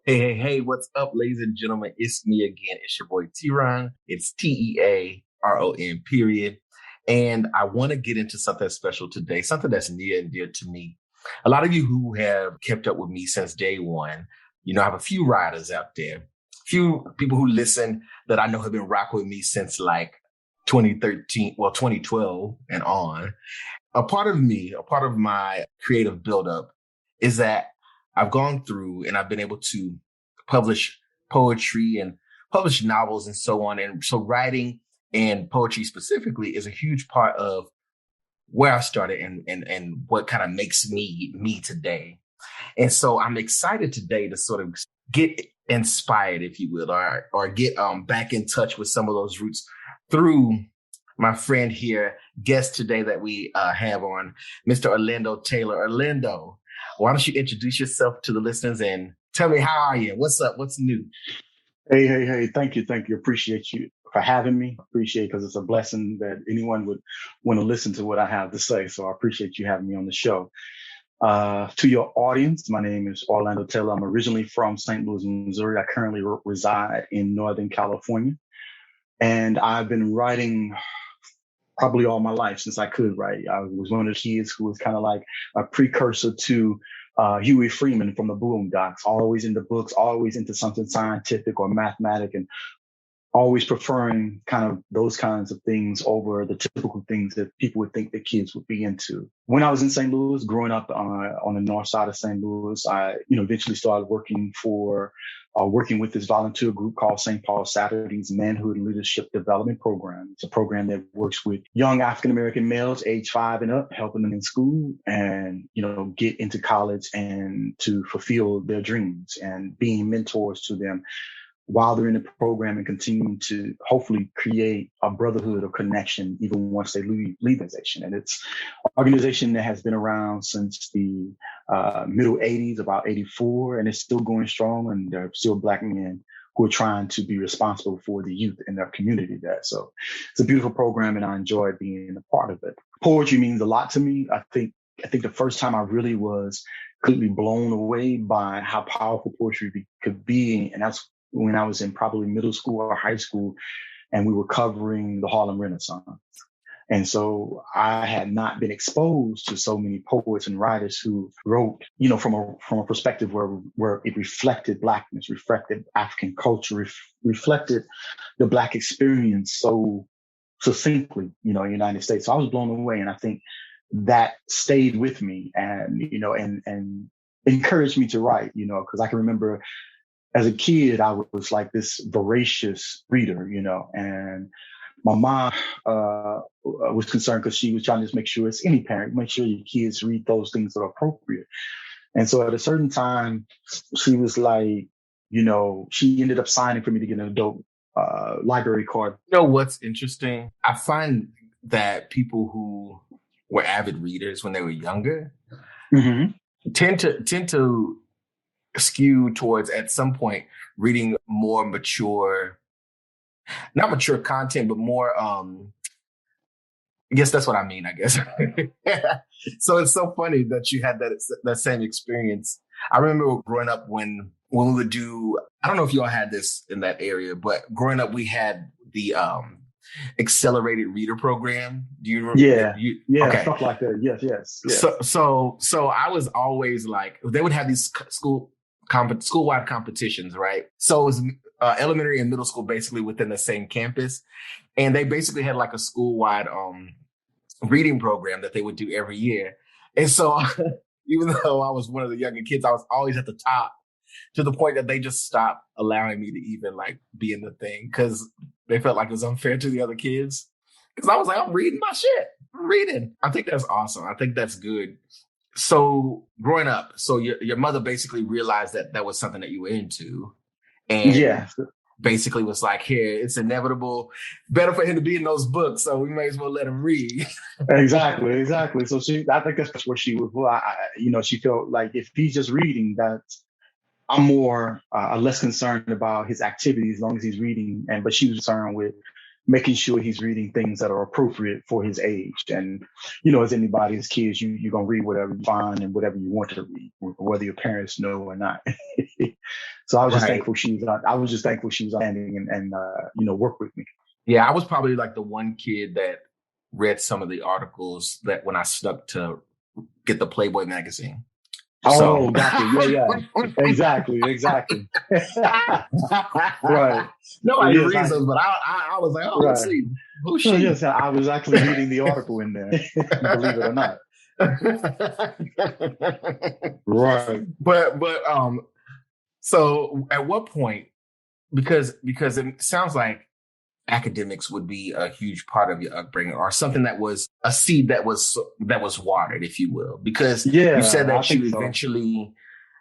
Hey, what's up, ladies and gentlemen? It's me again. It's your boy TeaRon. It's TeaRon, period. And I want to get into something special today, something that's near and dear to me. A lot of you who have kept up with me since day one, I have a few riders out there, few people who listen that I know have been rocking with me since like 2013, 2012 and on. A part of my creative buildup is that I've gone through and I've been able to publish poetry and publish novels and so on. And so writing and poetry specifically is a huge part of where I started and what kind of makes me today. And so I'm excited today to sort of get inspired, if you will, or get back in touch with some of those roots through my friend here, guest today that we have on, Mr. Orlando Taylor. Orlando, why don't you introduce yourself to the listeners and tell me, how are you? What's up? What's new? Hey. Thank you. Thank you. Appreciate you for having me. Appreciate because it's a blessing that anyone would want to listen to what I have to say. So I appreciate you having me on the show. To your audience, my name is Orlando Taylor. I'm originally from St. Louis, Missouri. I currently reside in Northern California. And I've been writing probably all my life since I could write. I was one of the kids who was kind of like a precursor to Huey Freeman from the Boondocks, always into books, always into something scientific or mathematic, and always preferring kind of those kinds of things over the typical things that people would think that kids would be into. When I was in St. Louis, growing up on the north side of St. Louis, I, eventually started working with this volunteer group called St. Paul Saturday's Manhood and Leadership Development Program. It's a program that works with young African-American males age 5 and up, helping them in school and, get into college and to fulfill their dreams and being mentors to them while they're in the program and continuing to hopefully create a brotherhood or connection even once they leave the organization. And it's an organization that has been around since the middle 80s, about 84, and it's still going strong. And there are still Black men who are trying to be responsible for the youth in their community there. So it's a beautiful program and I enjoy being a part of it. Poetry means a lot to me. I think the first time I really was completely blown away by how powerful poetry could be. And that's when I was in probably middle school or high school, and we were covering the Harlem Renaissance. And so I had not been exposed to so many poets and writers who wrote, from a perspective where it reflected Blackness, reflected African culture, reflected the Black experience so succinctly, in the United States. So I was blown away, and I think that stayed with me, and and encouraged me to write, because I can remember as a kid, I was like this voracious reader, and my mom was concerned because she was trying to just make sure, as any parent, make sure your kids read those things that are appropriate. And so at a certain time, she was like, she ended up signing for me to get an adult library card. You know what's interesting? I find that people who were avid readers when they were younger Mm-hmm. tend to skew towards at some point reading more mature, not mature content, but more I guess that's what I mean, I guess. So it's so funny that you had that same experience. I remember growing up when we would do, I don't know if you all had this in that area, but growing up we had the accelerated reader program. Do you remember? Yeah, yeah, Okay. stuff like that. Yes. So I was always like, they would have these school-wide competitions, right? So it was elementary and middle school basically within the same campus, and they basically had like a school-wide reading program that they would do every year. And so even though I was one of the younger kids, I was always at the top, to the point that they just stopped allowing me to even like be in the thing because they felt like it was unfair to the other kids. Because I was like, I'm reading my shit. I'm reading. I think that's awesome. I think that's good. So growing up, so your mother basically realized that that was something that you were into, and Yeah, basically was like, here, it's inevitable. Better for him to be in those books, so we may as well let him read. exactly. So I think that's where she was. Well, she felt like if he's just reading, that I'm more less concerned about his activities as long as he's reading. But she was concerned with making sure he's reading things that are appropriate for his age. And, as anybody, as kids, you're going to read whatever you find and whatever you want to read, whether your parents know or not. So I was just Right. thankful I was just thankful she was standing and work with me. Yeah, I was probably like the one kid that read some of the articles that when I snuck to get the Playboy magazine. So Oh, gotcha. Yeah. Exactly. Right. nobody Yes, reads those, but I was like, oh, let's right. see who's No, she. yes, I was actually reading the article in there, believe it or not. Right. But so at what point, because it sounds like academics would be a huge part of your upbringing, or something that was a seed that was watered, if you will, because you said Yeah, I that you think so. eventually,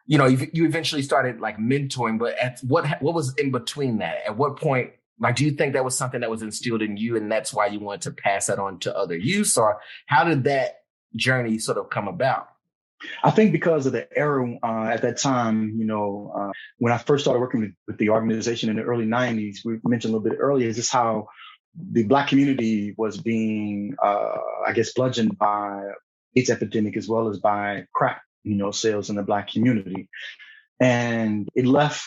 you eventually started like mentoring, but at what was in between that? At what point, like, do you think that was something that was instilled in you and that's why you wanted to pass that on to other youth, or how did that journey sort of come about? I think because of the era at that time, when I first started working with the organization in the early 90s, we mentioned a little bit earlier, is just how the Black community was being, I guess, bludgeoned by AIDS epidemic as well as by crack, sales in the Black community. And it left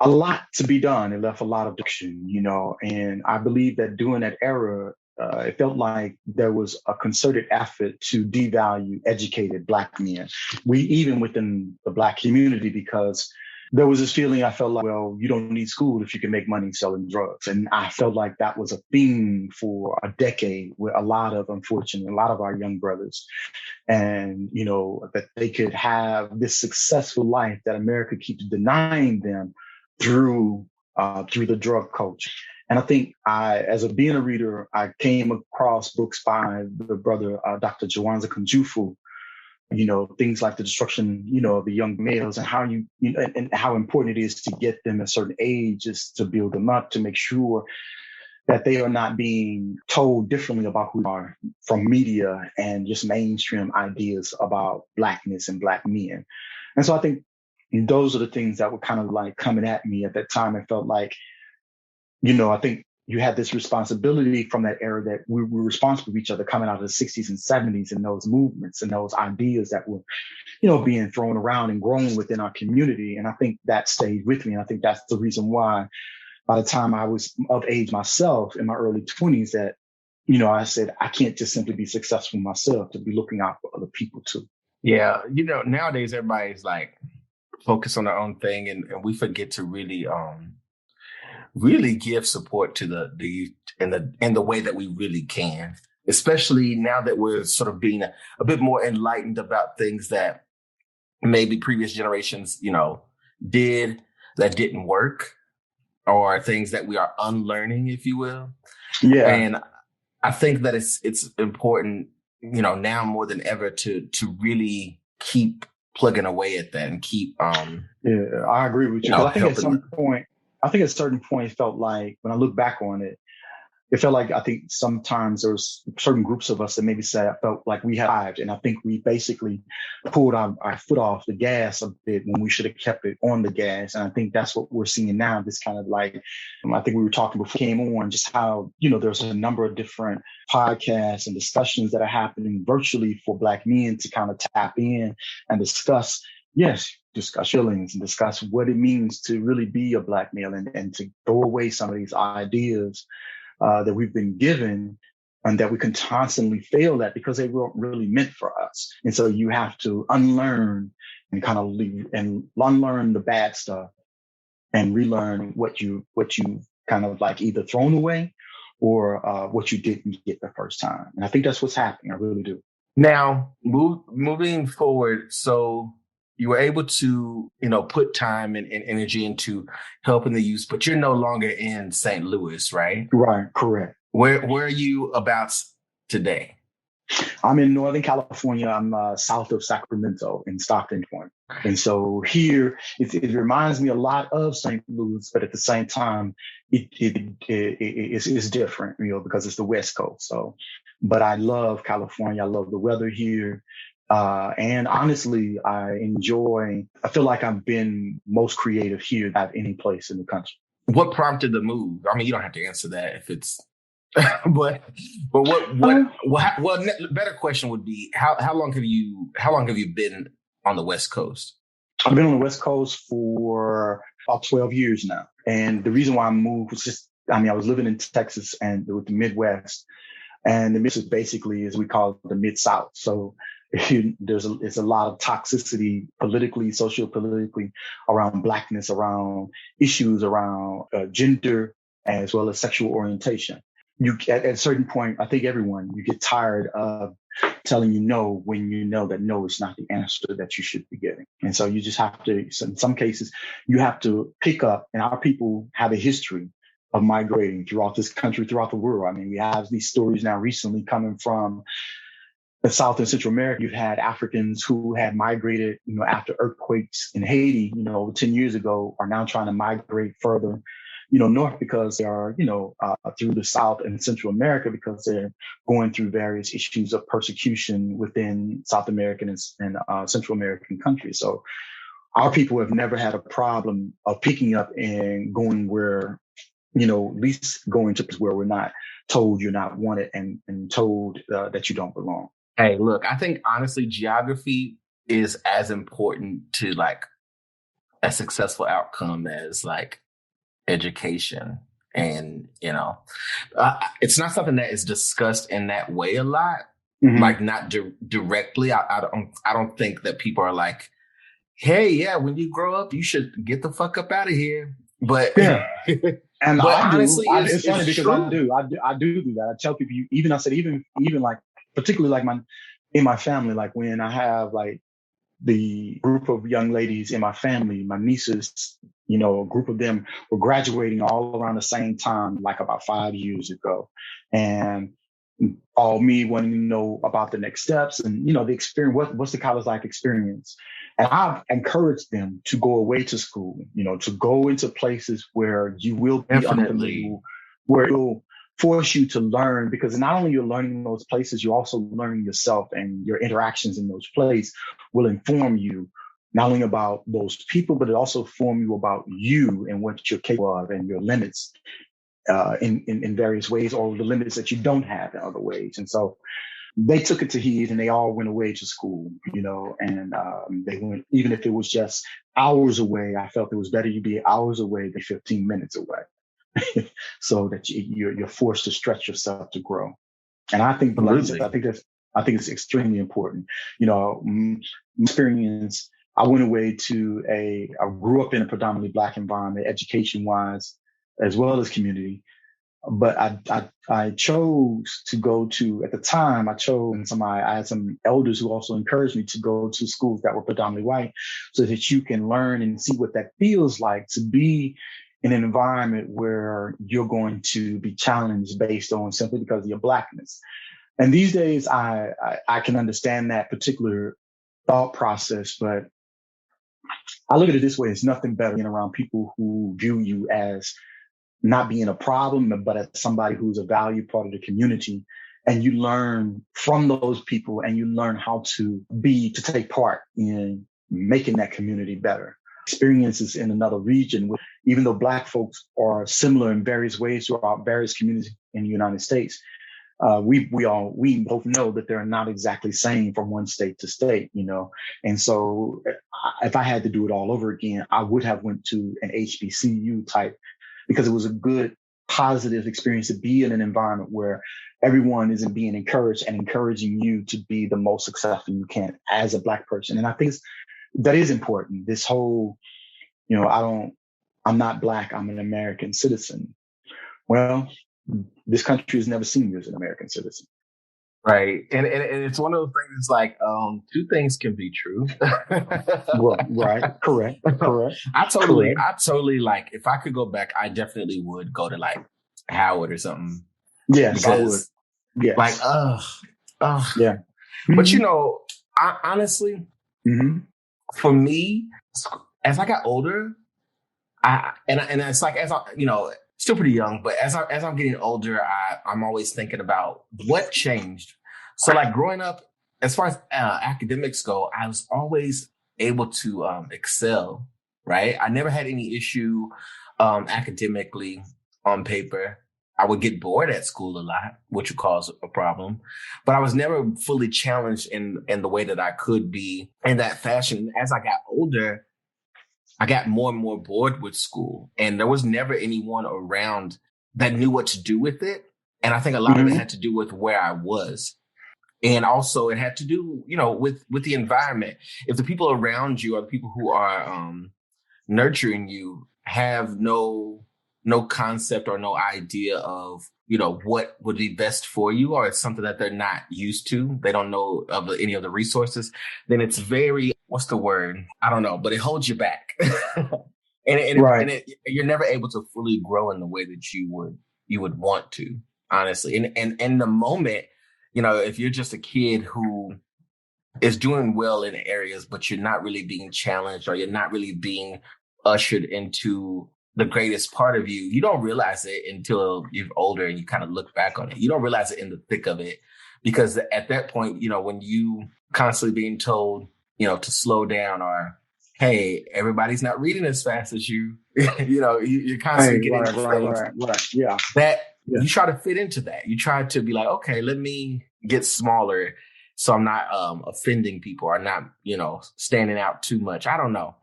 a lot to be done. It left a lot of addiction, and I believe that during that era, it felt like there was a concerted effort to devalue educated Black men. Even within the Black community, because there was this feeling I felt like, well, you don't need school if you can make money selling drugs. And I felt like that was a theme for a decade with unfortunately, a lot of our young brothers. And, that they could have this successful life that America keeps denying them through the drug culture. And I think being a reader, I came across books by the brother, Dr. Jawanza Kunjufu, things like the destruction, of the young males, and and how important it is to get them at certain ages to build them up, to make sure that they are not being told differently about who they are from media and just mainstream ideas about Blackness and Black men. And so I think those are the things that were kind of like coming at me at that time. I felt like, I think you had this responsibility from that era that we were responsible for each other coming out of the 60s and 70s, and those movements and those ideas that were, being thrown around and grown within our community. And I think that stayed with me. And I think that's the reason why by the time I was of age myself in my early 20s, that, I said, I can't just simply be successful myself, to be looking out for other people too. Yeah. Nowadays everybody's like focused on their own thing, and we forget to really give support to the youth in the way that we really can, especially now that we're sort of being a bit more enlightened about things that maybe previous generations, did that didn't work, or things that we are unlearning, if you will. Yeah. And I think that it's important, now more than ever to really keep plugging away at that and keep Yeah, I agree with you. 'Cause I think at a certain point, it felt like, when I look back on it, it felt like, I think sometimes there was certain groups of us that maybe said, I felt like we had arrived. And I think we basically pulled our foot off the gas a bit when we should have kept it on the gas. And I think that's what we're seeing now. This kind of like, I think we were talking before we came on, just how, there's a number of different podcasts and discussions that are happening virtually for Black men to kind of tap in and discuss feelings and discuss what it means to really be a Black male, and to throw away some of these ideas that we've been given and that we can constantly fail at because they weren't really meant for us. And so you have to unlearn and kind of leave and unlearn the bad stuff and relearn what you kind of like either thrown away or what you didn't get the first time. And I think that's what's happening. I really do. now moving forward. So you were able to, put time and energy into helping the youth, but you're no longer in St. Louis, right? Right. Correct. Where are you about today? I'm in Northern California. I'm south of Sacramento in Stockton Point. And so here, it reminds me a lot of St. Louis, but at the same time, it's different, because it's the West Coast. So, but I love California. I love the weather here. And honestly, I feel like I've been most creative here than any place in the country. what prompted the move? I mean, you don't have to answer that if it's, but better question would be how long have you been on the West Coast? I've been on the West Coast for about 12 years now. And the reason why I moved was just, I mean, I was living in Texas and with the Midwest, and the Midwest basically is we call it the Mid South. So it's a lot of toxicity politically, socio-politically around Blackness, around issues around gender, as well as sexual orientation. At a certain point, I think you get tired of telling you no when you know that no is not the answer that you should be getting. And so you just have to, in some cases, you have to pick up, and our people have a history of migrating throughout this country, throughout the world. I mean, we have these stories now recently coming from the South and Central America. You've had Africans who had migrated, after earthquakes in Haiti, over 10 years ago, are now trying to migrate further, north because they are, through the South and Central America because they're going through various issues of persecution within South American and Central American countries. So our people have never had a problem of picking up and going where, at least going to where we're not told you're not wanted and told that you don't belong. Hey, look, I think honestly, geography is as important to like a successful outcome as like education. And, it's not something that is discussed in that way a lot, like not directly. I don't think that people are like, hey, yeah, when you grow up, you should get the fuck up out of here. But yeah. And but honestly, it's funny because I do that. I tell people, even like, particularly like in my family, like when I have like the group of young ladies in my family, my nieces, a group of them were graduating all around the same time, like about 5 years ago. And all me wanting to know about the next steps and, the experience, what's the college life experience? And I've encouraged them to go away to school, to go into places where you will be unfamiliar, where it'll force you to learn, because not only you're learning in those places, you're also learning yourself, and your interactions in those places will inform you not only about those people, but it also inform you about you and what you're capable of and your limits in various ways, or the limits that you don't have in other ways. And so they took it to heed and they all went away to school, and they went, even if it was just hours away, I felt it was better you be hours away than 15 minutes away. So that you're forced to stretch yourself to grow. And I think, like I said, I think it's extremely important. My experience, I went away I grew up in a predominantly Black environment, education wise, as well as community. But I chose to go to, at the time, I had some elders who also encouraged me to go to schools that were predominantly white so that you can learn and see what that feels like to be in an environment where you're going to be challenged based on simply because of your Blackness. And these days, I can understand that particular thought process, but I look at it this way: it's nothing better than around people who view you as not being a problem, but as somebody who's a valued part of the community. And you learn from those people, and you learn how to take part in making that community better. Experiences in another region, even though Black folks are similar in various ways throughout various communities in the United States, we both know that they're not exactly same from one state to state, And so if I had to do it all over again, I would have went to an HBCU type, because it was a good, positive experience to be in an environment where everyone isn't being encouraged and encouraging you to be the most successful you can as a Black person. And I think that is important. This whole, I'm not Black, I'm an American citizen. Well, this country has never seen you as an American citizen. Right. And it's one of those things, it's like, two things can be true. Well, right. Correct. I totally like, if I could go back, I definitely would go to like Howard or something. Yes, I would. Yes. Like, yeah. But I honestly, for me, as I got older, and it's like, as I, still pretty young, but as I'm getting older, I'm always thinking about what changed. So like growing up, as far as academics go, I was always able to excel, right? I never had any issue academically on paper. I would get bored at school a lot, which would cause a problem. But I was never fully challenged in the way that I could be in that fashion. As I got older, I got more and more bored with school, and there was never anyone around that knew what to do with it. And I think a lot of it Mm-hmm. had to do with where I was. And also it had to do, with the environment. If the people around you are the people who are nurturing you have no concept or no idea of what would be best for you, or it's something that they're not used to, they don't know of any of the resources, then it's very, what's the word, I don't know, but it holds you back. Right. You're never able to fully grow in the way that you would want to, honestly. And in the moment, if you're just a kid who is doing well in areas, but you're not really being challenged, or you're not really being ushered into the greatest part of you, you don't realize it until you're older and you kind of look back on it. You don't realize it in the thick of it, because at that point, when you constantly being told, to slow down, or, hey, everybody's not reading as fast as you, you're constantly getting these things Right. Yeah. that Yeah. you try to fit into that. You try to be like, okay, let me get smaller so I'm not offending people, or not, standing out too much. I don't know.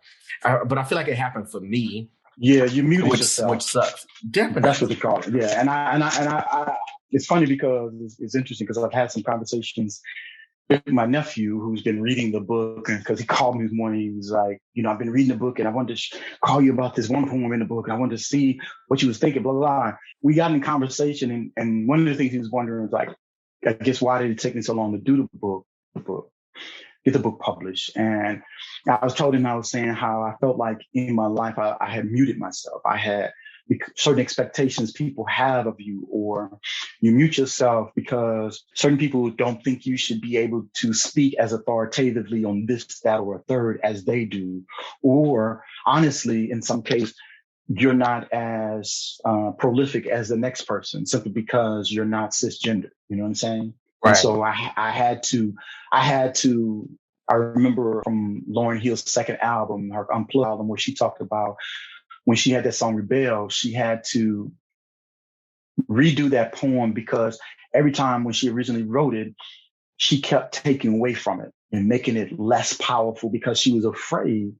But I feel like it happened for me, Yeah. You muted which yourself. sucks. That's Definitely. what they call it. Yeah. And I it's funny because it's interesting because I've had some conversations with my nephew who's been reading the book, and because he called me this morning, he was like, I've been reading the book and I wanted to call you about this one poem in the book. And I wanted to see what you was thinking, blah, blah, blah. We got in conversation, and one of the things he was wondering was like, I guess, why did it take me so long to do the book, get the book published? And I was told him, I was saying how I felt like in my life, I had muted myself. I had certain expectations people have of you, or you mute yourself because certain people don't think you should be able to speak as authoritatively on this, that, or a third as they do. Or honestly, in some case, you're not as prolific as the next person simply because you're not cisgender. You know what I'm saying? And Right. so I had to, I remember from Lauryn Hill's second album, her Unplugged album, where she talked about when she had that song Rebel, she had to redo that poem because every time when she originally wrote it, she kept taking away from it and making it less powerful because she was afraid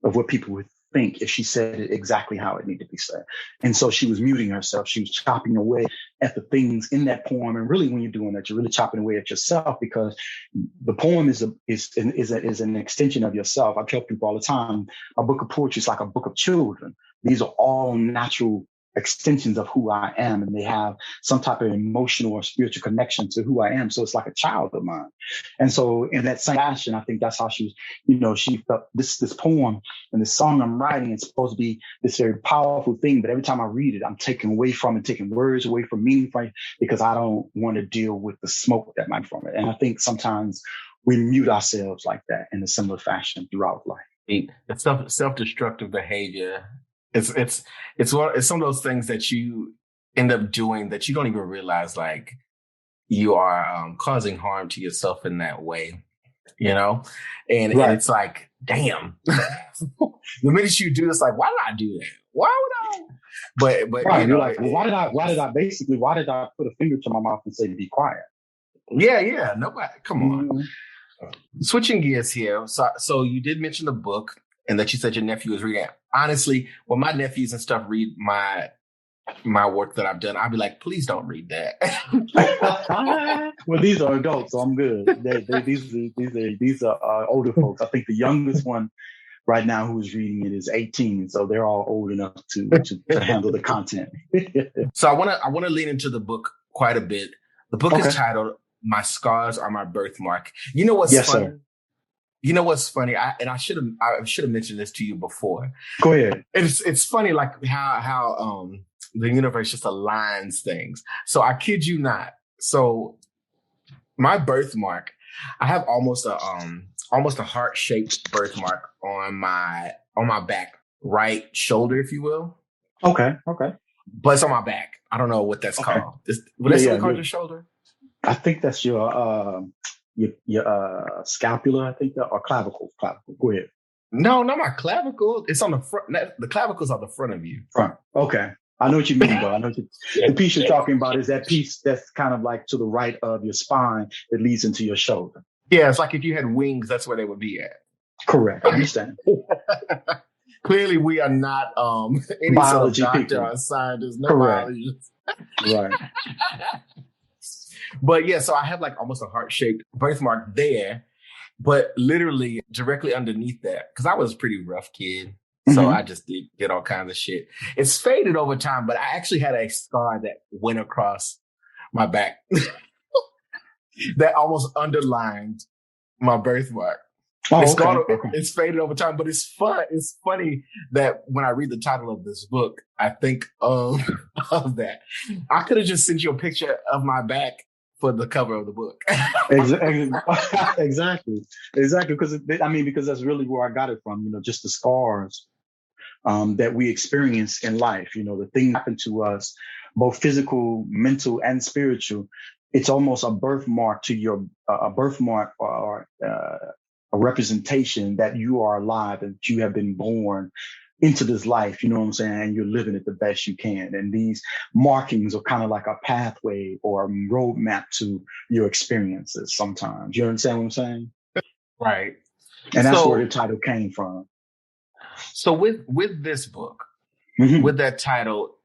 of what people would think if she said it exactly how it needed to be said. And so she was muting herself. She was chopping away at the things in that poem. And really, when you're doing that, you're really chopping away at yourself, because the poem is an extension of yourself. I tell people all the time, a book of poetry is like a book of children. These are all natural extensions of who I am, and they have some type of emotional or spiritual connection to who I am. So it's like a child of mine. And so in that same fashion, I think that's how she was, she felt this poem and this song I'm writing is supposed to be this very powerful thing. But every time I read it, I'm taking away from it, taking words away from meaning from it, because I don't want to deal with the smoke that might from it. And I think sometimes we mute ourselves like that in a similar fashion throughout life. It's self-destructive behavior. It's some of those things that you end up doing that you don't even realize, like, you are causing harm to yourself in that way, and Right. it's like, damn. The minute you do this, like, why did I do that? Why would I? But right. You're like, well, why did I put a finger to my mouth and say, be quiet? Yeah, nobody, come on. Mm-hmm. Switching gears here. So you did mention the book, and that you said your nephew was reading it. Honestly, when my nephews and stuff read my work that I've done, I'll be like, please don't read that. Well, these are adults, so I'm good. These are older folks. I think the youngest one right now who's reading it is 18, so they're all old enough to handle the content. So I want to lean into the book quite a bit. The book is titled "My Scars Are My Birthmark." You know what's funny? Sir. You know what's funny? I should have mentioned this to you before. Go ahead. It's funny, like how the universe just aligns things. So I kid you not. So my birthmark, I have almost a heart-shaped birthmark on my back right shoulder, if you will. Okay. But it's on my back. I don't know what that's called. What that's called, your shoulder? I think that's your scapula, I think, or clavicle. Go ahead. No, not my clavicle. It's on the front. The clavicle's on the front of you. Front. Okay. I know what you mean, though. I know Yeah. the piece you're talking about is that piece that's kind of like to the right of your spine that leads into your shoulder. Yeah, it's like if you had wings, that's where they would be at. Correct. I understand. Clearly, we are not any sort of Biology doctor people. or scientist, no Correct. biologist. Right. But yeah, so I have like almost a heart-shaped birthmark there, but literally directly underneath that, because I was a pretty rough kid. So I just did all kinds of shit. It's faded over time, but I actually had a scar that went across my back that almost underlined my birthmark. Oh, It's okay. gone, it's faded over time, but it's fun. It's funny that when I read the title of this book, I think of that. I could have just sent you a picture of my back for the cover of the book. Exactly. Because because that's really where I got it from. Just the scars that we experience in life. The things happen to us, both physical, mental, and spiritual. It's almost a birthmark to your a birthmark or a representation that you are alive and you have been born into this life, you know what I'm saying? And you're living it the best you can. And these markings are kind of like a pathway or a roadmap to your experiences sometimes. You understand what I'm saying? Right. And that's where the title came from. So with this book, with that title,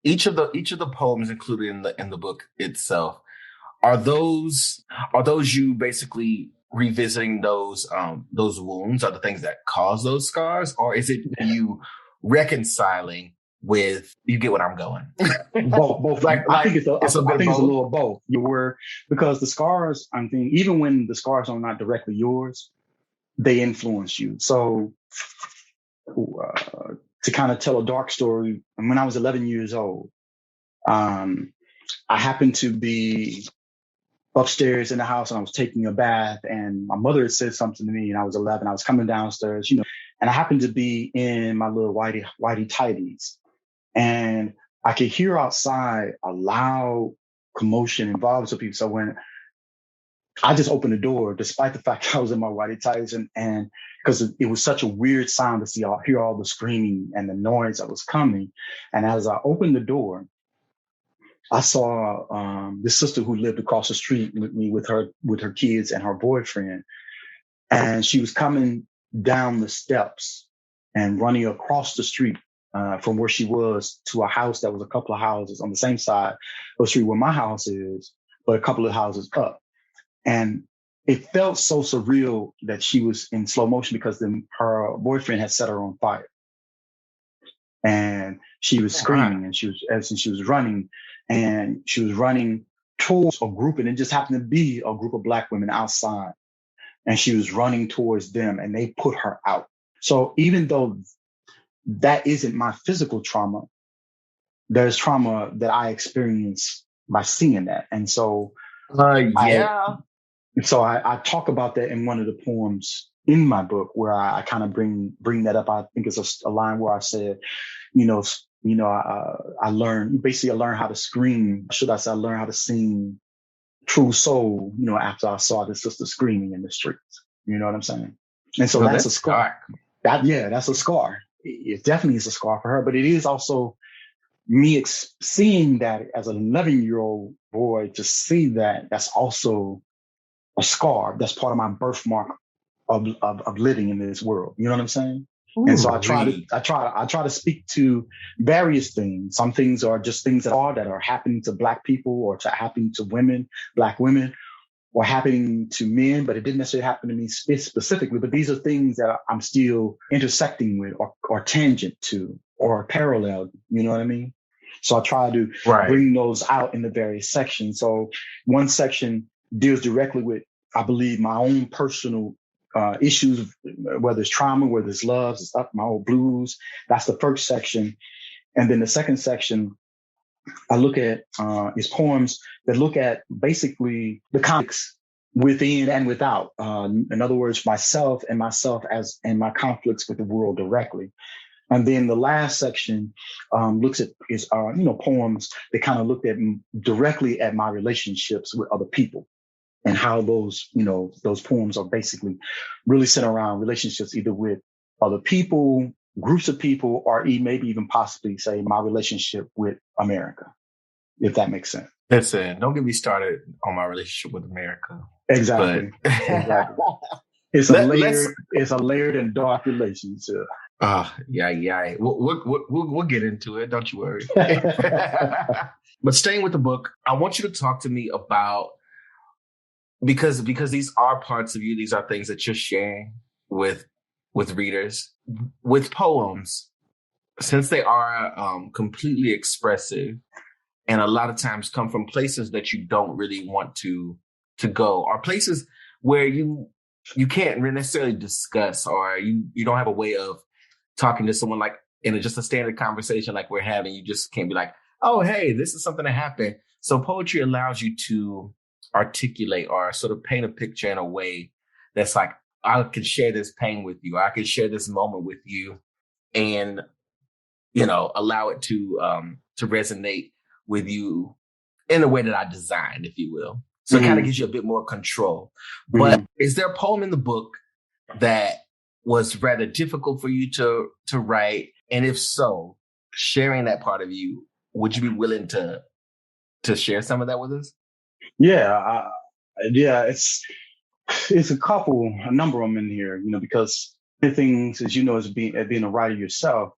each of the poems included in the book itself, are those you basically revisiting those wounds, are the things that cause those scars, or is it you reconciling with, you get what I'm going? Both. I think it's a little both. Because the scars, I think, even when the scars are not directly yours, they influence you. So to kind of tell a dark story, when I was 11 years old, I happened to be upstairs in the house and I was taking a bath and my mother had said something to me and I was 11. I was coming downstairs, and I happened to be in my little whitey tighties and I could hear outside a loud commotion and violence of people. So when I just opened the door, despite the fact I was in my whitey tighties and because it was such a weird sound to hear all the screaming and the noise that was coming. And as I opened the door, I saw this sister who lived across the street with me with her kids and her boyfriend. And she was coming down the steps and running across the street from where she was to a house that was a couple of houses on the same side of the street where my house is, but a couple of houses up. And it felt so surreal that she was in slow motion because her boyfriend had set her on fire. And she was screaming and she was running and she was running towards a group, and it just happened to be a group of Black women outside. And she was running towards them and they put her out. So even though that isn't my physical trauma, there's trauma that I experienced by seeing that. And so I talk about that in one of the poems in my book where I kind of bring that up. I think it's a line where I said, I learned how to scream. Should I say I learned how to sing True Soul, after I saw the sister screaming in the streets. You know what I'm saying? And so that's a scar. That's a scar. It definitely is a scar for her, but it is also me seeing that as an 11-year-old boy, to see that's also a scar. That's part of my birthmark of living in this world. You know what I'm saying? Ooh, and so I try to speak to various things. Some things are just things that are happening to Black people or to happening to women, Black women, or happening to men, but it didn't necessarily happen to me specifically. But these are things that I'm still intersecting with or tangent to or parallel. You know what I mean? So I try to bring those out in the various sections. So one section deals directly with, I believe, my own personal issues, whether it's trauma, whether it's love, it's up my old blues. That's the first section. And then the second section, I look at is poems that look at basically the conflicts within and without. In other words, myself and my conflicts with the world directly. And then the last section looks at poems that kind of looked at directly at my relationships with other people. and how those, those poems are basically really centered around relationships, either with other people, groups of people, or maybe even possibly say my relationship with America, if that makes sense. Listen, don't get me started on my relationship with America. Exactly. But Exactly. It's a layered and dark relationship. Yeah. We'll get into it. Don't you worry. But staying with the book, I want you to talk to me about, because these are parts of you. These are things that you're sharing with readers, with poems, since they are completely expressive and a lot of times come from places that you don't really want to go, or places where you can't necessarily discuss, or you don't have a way of talking to someone like in just a standard conversation like we're having. You just can't be like, oh, hey, this is something that happened. So poetry allows you to articulate or sort of paint a picture in a way that's like, I can share this pain with you. I can share this moment with you, and allow it to resonate with you in the way that I designed, if you will. So it kind of gives you a bit more control. But is there a poem in the book that was rather difficult for you to write? And if so, sharing that part of you, would you be willing to share some of that with us? Yeah. It's a number of them in here, because the things, as as being a writer yourself,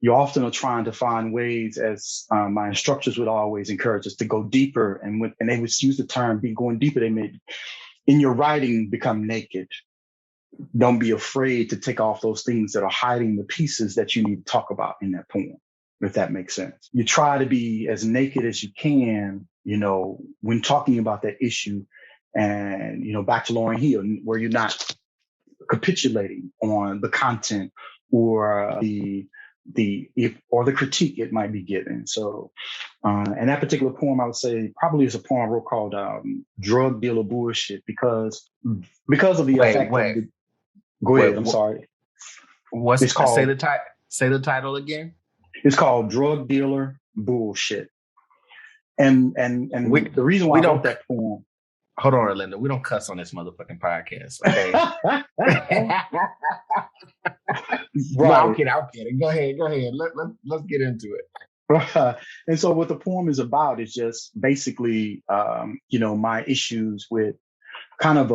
you often are trying to find ways, as my instructors would always encourage us, to go deeper. And they would use the term "be going deeper." They made in your writing become naked. Don't be afraid to take off those things that are hiding the pieces that you need to talk about in that poem, if that makes sense. You try to be as naked as you can, when talking about that issue. And, back to Lauryn Hill, where you're not capitulating on the content or the critique it might be given. So, and that particular poem, I would say probably is a poem I wrote called "Drug Dealer Bullshit," because of the effect of the. Go ahead. I'm sorry. It's called? Say the title again. It's called "Drug Dealer Bullshit," and the reason why I wrote that poem. Hold on, Orlando. We don't cuss on this motherfucking podcast, okay? No, I'm kidding. Go ahead. Let's get into it. And so what the poem is about is just basically, my issues with kind of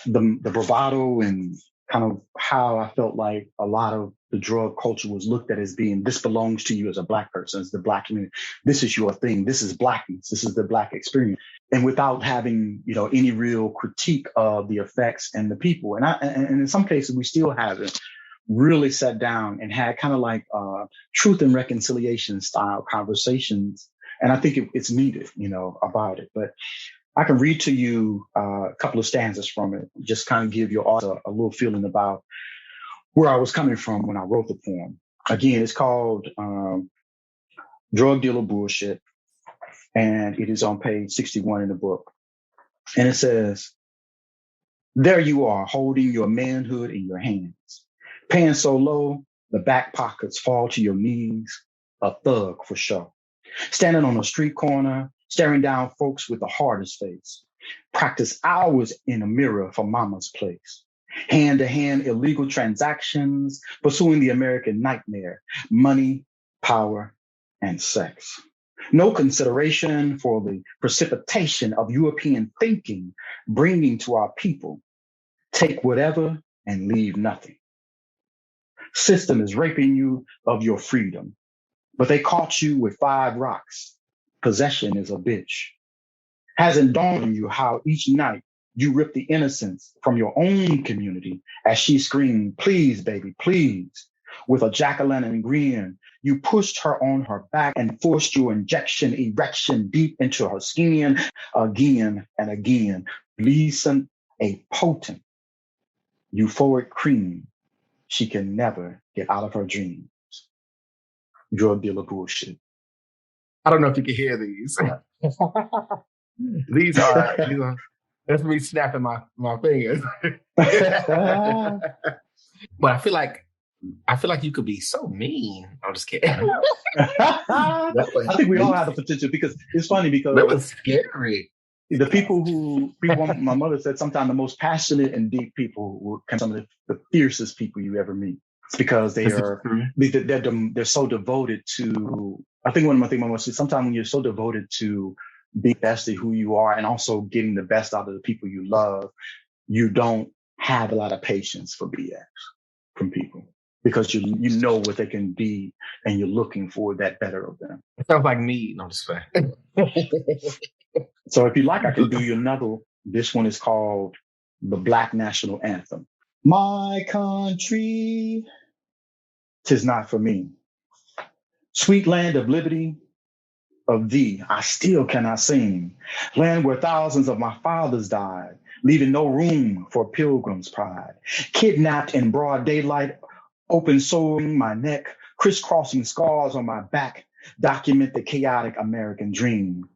the bravado and kind of how I felt like a lot of the drug culture was looked at as being, this belongs to you as a Black person, as the Black community. This is your thing. This is Blackness. This is the Black experience. And without having, any real critique of the effects and the people. And in some cases, we still haven't really sat down and had kind of like truth and reconciliation style conversations. And I think it's needed, about it. But I can read to you a couple of stanzas from it, just kind of give your audience a little feeling about where I was coming from when I wrote the poem. Again, it's called Drug Dealer Bullshit, and it is on page 61 in the book. And it says, there you are, holding your manhood in your hands, paying so low, the back pockets fall to your knees, a thug for sure. Standing on a street corner, staring down folks with the hardest face. Practice hours in a mirror for mama's place. Hand-to-hand illegal transactions, pursuing the American nightmare, money, power, and sex. No consideration for the precipitation of European thinking, bringing to our people, take whatever and leave nothing. System is raping you of your freedom, but they caught you with 5 rocks. Possession is a bitch. Hasn't dawned on you how each night you rip the innocence from your own community as she screamed, please, baby, please. With a jack-o'-lantern grin, you pushed her on her back and forced your erection deep into her skin again and again, releasing a potent, euphoric cream she can never get out of her dreams. Drug dealer bullshit. I don't know if you can hear these. These are that's me snapping my fingers. But I feel like you could be so mean. I'm just kidding. I think we all have the potential, because it's funny because that was scary. the my mother said sometimes the most passionate and deep people will come some of the fiercest people you ever meet. It's because they're so devoted to, I think one of my things my mother said, sometimes when you're so devoted to being best at who you are and also getting the best out of the people you love, you don't have a lot of patience for BS from people because you know what they can be and you're looking for that better of them. It sounds like me. No, I'm just saying. So if you like, I can do you another. This one is called the Black National Anthem. My country, 'tis not for me. Sweet land of liberty, of thee I still cannot sing. Land where thousands of my fathers died, leaving no room for pilgrim's pride. Kidnapped in broad daylight, open sewing my neck, crisscrossing scars on my back, document the chaotic American dream.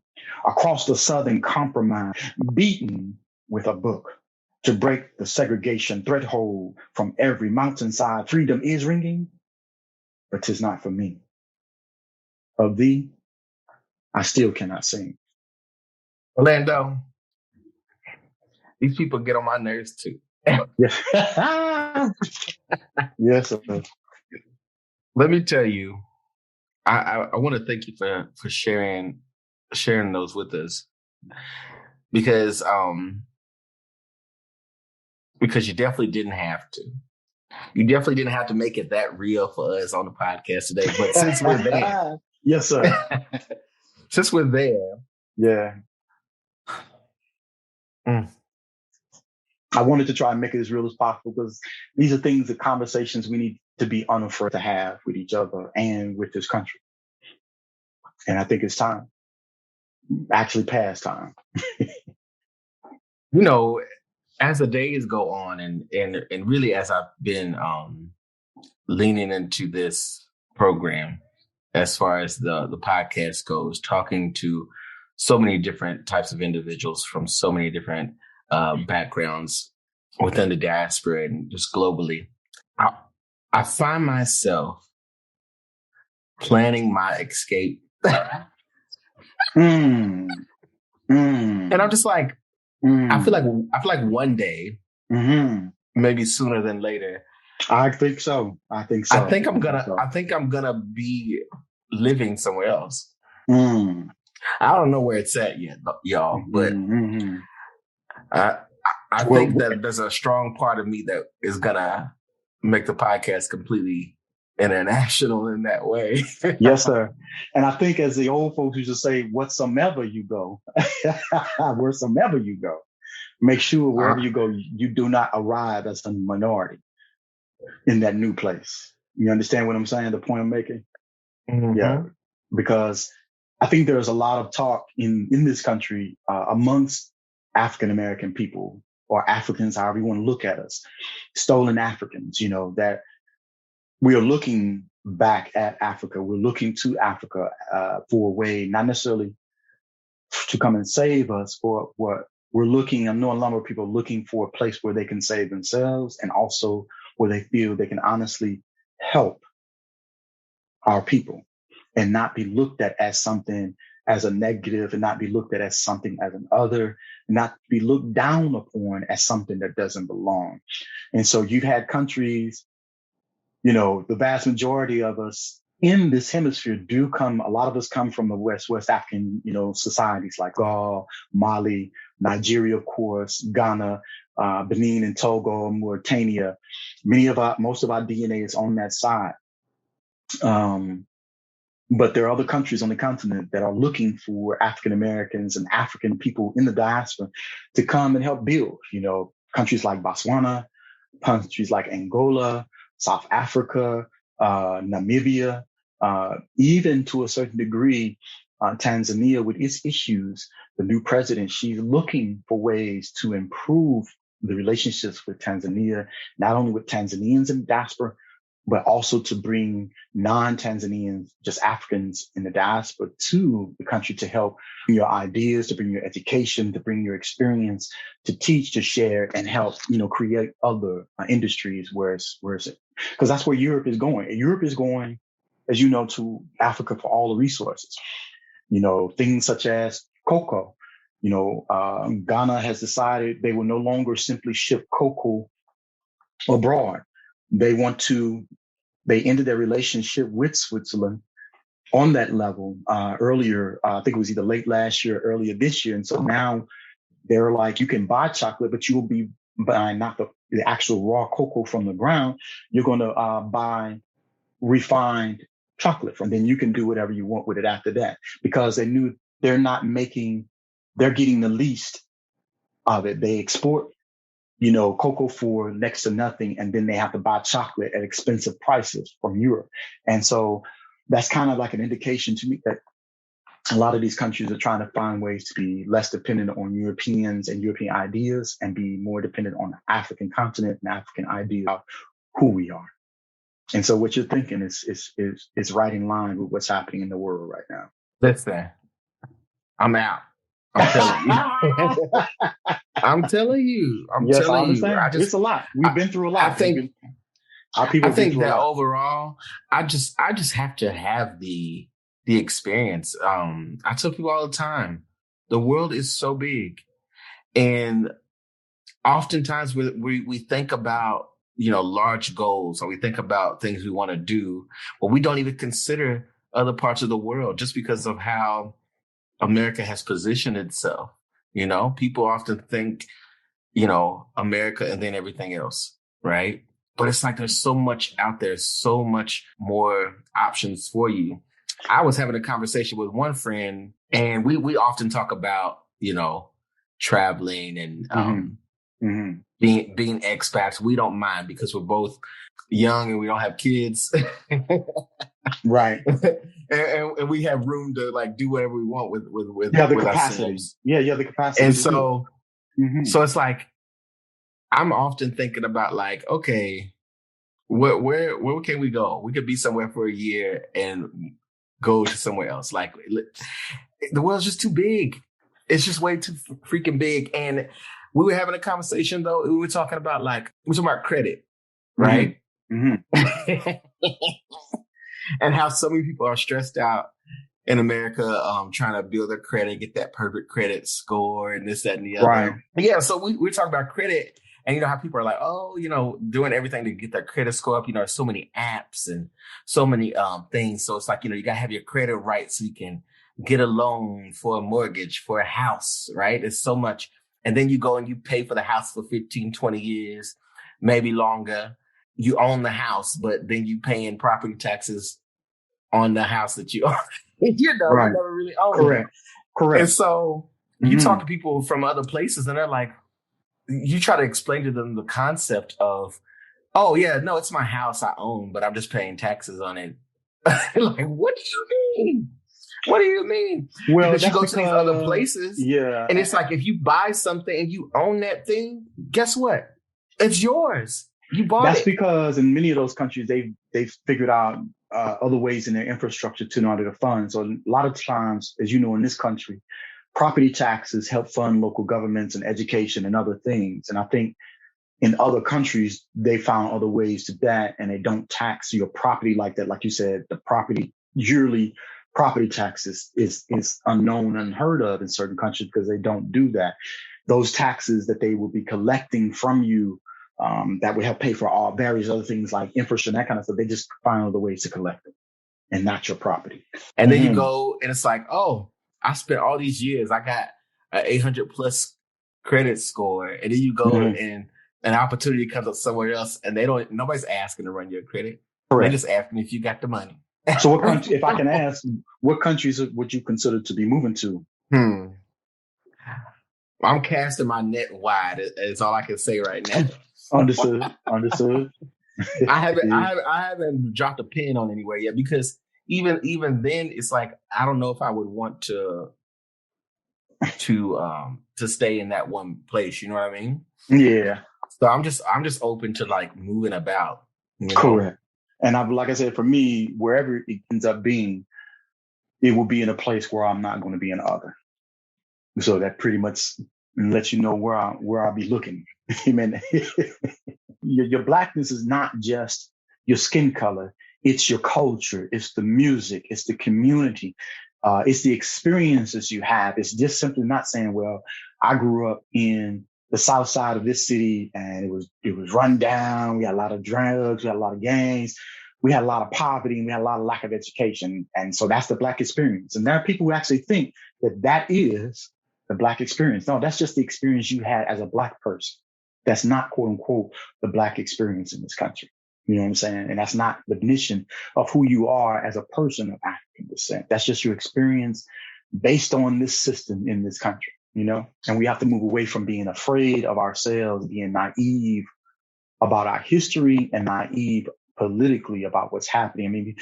Across the Southern Compromise, beaten with a book to break the segregation threshold from every mountainside. Freedom is ringing, but 'tis not for me. Of thee, I still cannot sing. Orlando, these people get on my nerves too. Yes, yes, sir. Let me tell you, I want to thank you for sharing those with us because you definitely didn't have to. You definitely didn't have to make it that real for us on the podcast today. But since we're there, yes, sir. Since we're there, yeah. I wanted to try and make it as real as possible because these are things, the conversations we need to be unafraid to have with each other and with this country. And I think it's time, actually past time. You know, as the days go on and really as I've been leaning into this program, as far as the podcast goes, talking to so many different types of individuals from so many different backgrounds within the diaspora and just globally, I find myself planning my escape. And I'm just like, I feel like one day, maybe sooner than later. I think so. I think I'm gonna be living somewhere else. I don't know where it's at yet, y'all, but I think that there's a strong part of me that is gonna make the podcast completely international in that way. Yes, sir. And I think as the old folks used to say, whatsoever you go, wheresoever you go, make sure wherever you go, you do not arrive as a minority in that new place. You understand what I'm saying? The point I'm making? Mm-hmm. Yeah. Because I think there's a lot of talk in this country amongst African-American people or Africans, however you want to look at us, stolen Africans, that we are looking back at Africa. We're looking to Africa for a way, not necessarily to come and save us, but what we're looking, I know a number of people are looking for a place where they can save themselves and also where they feel they can honestly help our people and not be looked at as something as a negative and not be looked at as something as an other, not be looked down upon as something that doesn't belong. And so you've had countries, the vast majority of us in this hemisphere a lot of us come from the West African, societies like Gaul, Mali, Nigeria, of course, Ghana, Benin and Togo, Mauritania. Most of our DNA is on that side. But there are other countries on the continent that are looking for African Americans and African people in the diaspora to come and help build, countries like Botswana, countries like Angola, South Africa, Namibia, even to a certain degree, Tanzania with its issues. The new president, she's looking for ways to improve the relationships with Tanzania, not only with Tanzanians in the diaspora, but also to bring non-Tanzanians, just Africans in the diaspora to the country to help bring your ideas, to bring your education, to bring your experience, to teach, to share, and help, create other industries where it's because that's where Europe is going. Europe is going, as you know, to Africa for all the resources. Things such as cocoa, Ghana has decided they will no longer simply ship cocoa abroad. They ended their relationship with Switzerland on that level earlier. I think it was either late last year, or earlier this year. And so now they're like, you can buy chocolate, but you will be buying not the actual raw cocoa from the ground. You're going to buy refined chocolate from, then you can do whatever you want with it after that, because they knew they're getting the least of it. They export, cocoa for next to nothing, and then they have to buy chocolate at expensive prices from Europe. And so that's kind of like an indication to me that a lot of these countries are trying to find ways to be less dependent on Europeans and European ideas and be more dependent on the African continent and African idea of who we are. And so what you're thinking is right in line with what's happening in the world right now. Listen, I'm out. I'm telling you. I'm telling you. Yes, I understand. It's a lot. We've been through a lot. I think that overall, I just have to have the experience. I tell people all the time, the world is so big, and oftentimes we think about large goals, or we think about things we want to do, but we don't even consider other parts of the world just because of how America has positioned itself. People often think, America and then everything else, right? But it's like there's so much out there, so much more options for you. I was having a conversation with one friend, and we often talk about, traveling and being expats. We don't mind because we're both young and we don't have kids. Right. and we have room to like do whatever we want with the capacity. Ourselves. Yeah, the capacity. And so it's like I'm often thinking about like, okay, where can we go? We could be somewhere for a year and go to somewhere else. Like the world's just too big. It's just way too freaking big. And we were having a conversation though. We were talking about credit, right? And how so many people are stressed out in America, trying to build their credit, get that perfect credit score and this, that, and the other. Right. Yeah. So we're talking about credit, and how people are like, oh, doing everything to get their credit score up. There's so many apps and so many things. So it's like, you gotta have your credit right so you can get a loan for a mortgage for a house, right? It's so much. And then you go and you pay for the house for 15, 20 years, maybe longer. You own the house, but then you paying property taxes on the house that you own. Right. You never really own it. Correct. And so you talk to people from other places, and they're like, you try to explain to them the concept of, oh yeah, no, it's my house I own, but I'm just paying taxes on it. Like, what do you mean? What do you mean? Well, because you go to these other places, yeah, and it's like if you buy something and you own that thing, guess what? It's yours. You bought That's it. because in many of those countries, they've figured out other ways in their infrastructure to in order to fund. So a lot of times, as you know, in this country, property taxes help fund local governments and education and other things. And I think in other countries, they found other ways to that, and they don't tax your property like that. Like you said, the yearly property taxes is unknown, unheard of in certain countries because they don't do that. Those taxes that they will be collecting from you, that would help pay for all various other things like infrastructure and that kind of stuff. They just find other ways to collect it and not your property. And then you go and it's like, oh, I spent all these years. I got an 800 plus credit score. And then you go and an opportunity comes up somewhere else, and nobody's asking to run your credit. Correct. They're just asking if you got the money. So what country, if I can ask, what countries would you consider to be moving to? I'm casting my net wide. Is all I can say right now. Understood. I haven't dropped a pin on anywhere yet, because even then it's like, I don't know if I would want to stay in that one place. You know what I mean? Yeah. So I'm just open to like moving about. Correct. And like I said, for me, wherever it ends up being, it will be in a place where I'm not going to be an other. So that pretty much lets you know where I'll be looking. Amen. Your blackness is not just your skin color. It's your culture. It's the music. It's the community. It's the experiences you have. It's just simply not saying, well, I grew up in the south side of this city and it was run down. We had a lot of drugs. We had a lot of gangs. We had a lot of poverty and we had a lot of lack of education. And so that's the Black experience. And there are people who actually think that that is the Black experience. No, that's just the experience you had as a Black person. That's not, quote unquote, the Black experience in this country. You know what I'm saying? And that's not the definition of who you are as a person of African descent. That's just your experience based on this system in this country, you know? And we have to move away from being afraid of ourselves, being naive about our history and naive politically about what's happening. I mean,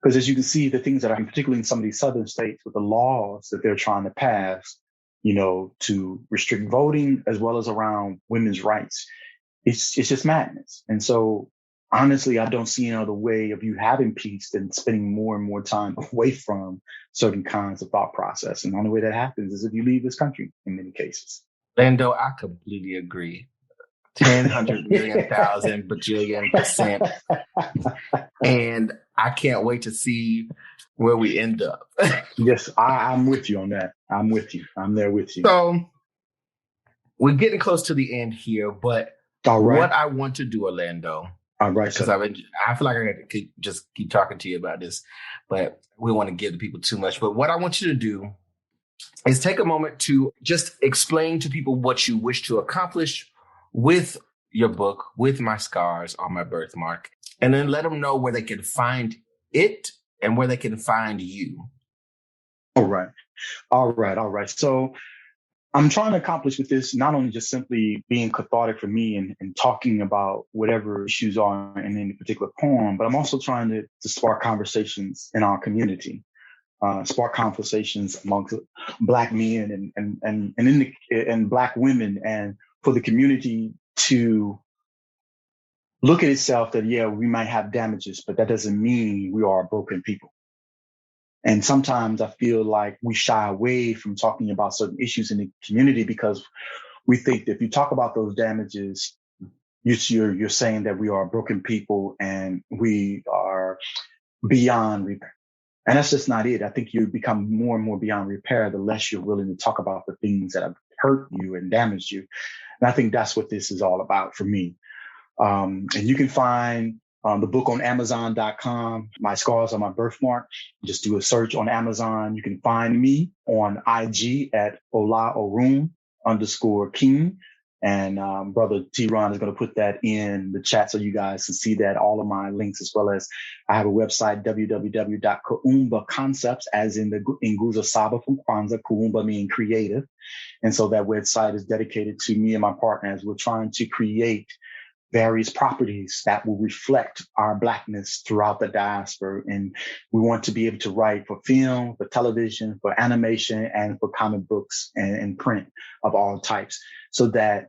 because as you can see, the things that are, particularly in some of these southern states with the laws that they're trying to pass, you know, to restrict voting as well as around women's rights, it's just madness. And so, honestly, I don't see another way of you having peace than spending more and more time away from certain kinds of thought process. And the only way that happens is if you leave this country in many cases. Lando, I completely agree. 10, 100 million, 1,000, bajillion percent. And I can't wait to see where we end up. Yes, I'm with you on that. I'm with you. I'm there with you. So we're getting close to the end here, but what I want to do, Orlando, all right, because I feel like I got to just keep talking to you about this, but we want to give the people too much. But what I want you to do is take a moment to just explain to people what you wish to accomplish with your book, with My Scars on My Birthmark, and then let them know where they can find it and where they can find you. All right. So I'm trying to accomplish with this, not only just simply being cathartic for me and talking about whatever issues are in any particular poem, but I'm also trying to spark conversations in our community, spark conversations amongst Black men and Black women, and for the community to look at itself that, yeah, we might have damages, but that doesn't mean we are a broken people. And sometimes I feel like we shy away from talking about certain issues in the community because we think that if you talk about those damages, you're saying that we are broken people and we are beyond repair. And that's just not it. I think you become more and more beyond repair the less you're willing to talk about the things that have hurt you and damaged you. And I think that's what this is all about for me. And you can find the book on Amazon.com, My Scars on My Birthmark. Just do a search on Amazon. You can find me on IG at Olaorun_King. And brother TeaRon is going to put that in the chat so you guys can see that, all of my links, as well as I have a website, www.Kuumba Concepts, as in Nguza Saba from Kwanzaa, Kuumba meaning creative. And so that website is dedicated to me and my partners. We're trying to create various properties that will reflect our Blackness throughout the diaspora. And we want to be able to write for film, for television, for animation, and for comic books and print of all types, so that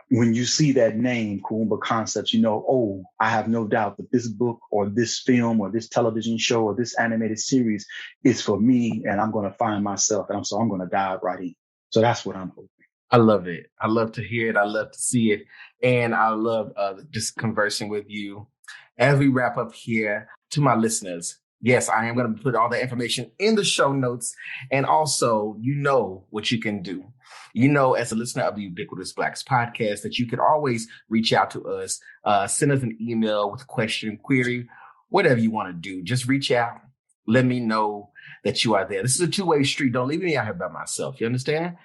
when you see that name, Kuumba Concepts, you know, oh, I have no doubt that this book or this film or this television show or this animated series is for me, and I'm going to find myself, and I'm going to dive right in. So that's what I'm hoping. I love it. I love to hear it. I love to see it. And I love just conversing with you. As we wrap up here, to my listeners, yes, I am going to put all the information in the show notes. And also, you know what you can do. You know, as a listener of the Ubiquitous Blacks podcast, that you can always reach out to us, send us an email with a question, query, whatever you want to do. Just reach out. Let me know that you are there. This is a two-way street. Don't leave me out here by myself. You understand?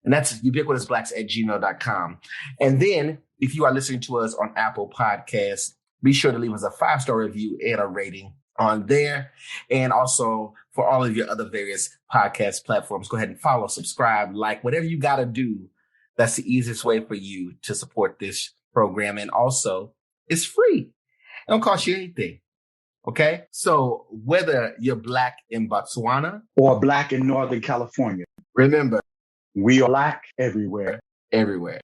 And that's ubiquitousblacks@gmail.com. And then if you are listening to us on Apple Podcasts, be sure to leave us a 5-star review and a rating on there. And also for all of your other various podcast platforms, go ahead and follow, subscribe, like, whatever you got to do. That's the easiest way for you to support this program. And also, it's free. It don't cost you anything. Okay? So whether you're Black in Botswana or Black in Northern California, remember, we are Black everywhere. Everywhere.